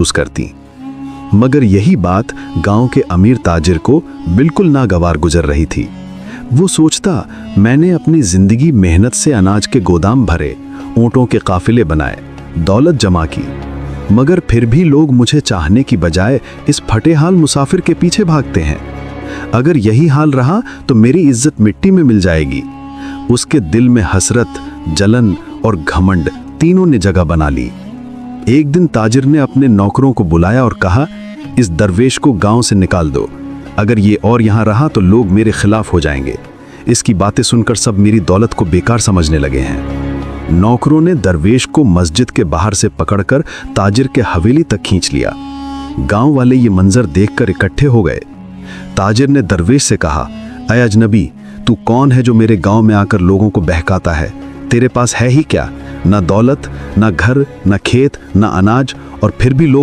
महसूस करती। मगर यही बात गांव के अमीर ताजिर को बिल्कुल नागवार गुजर रही थी। वो सोचता, मैंने अपनी जिंदगी मेहनत से अनाज के गोदाम भरे, ऊंटों के काफिले बनाए, दौलत जमा की, मगर फिर भी लोग मुझे चाहने की बजाय इस फटे हाल मुसाफिर के पीछे भागते हैं। अगर यही हाल रहा तो मेरी इज्जत मिट्टी में मिल जाएगी। उसके दिल में हसरत, जलन और घमंड तीनों ने जगह बना ली। एक दिन ताजिर ने अपने नौकरों को बुलाया और कहा, इस दरवेश को गांव से निकाल दो। अगर ये और यहाँ रहा तो लोग मेरे खिलाफ हो जाएंगे। इसकी बातें सुनकर सब मेरी दौलत को बेकार समझने लगे हैं। नौकरों ने दरवेश को मस्जिद के बाहर से पकड़कर ताजिर के हवेली तक खींच लिया। गांव वाले ये मंजर देखकर इकट्ठे हो गए। ताजिर ने दरवेश से कहा, अय अजनबी, तू कौन है जो मेरे गांव में आकर लोगों को बहकाता है? तेरे पास है ही क्या? ना दौलत, ना घर, ना खेत, ना अनाज, और फिर भी लोग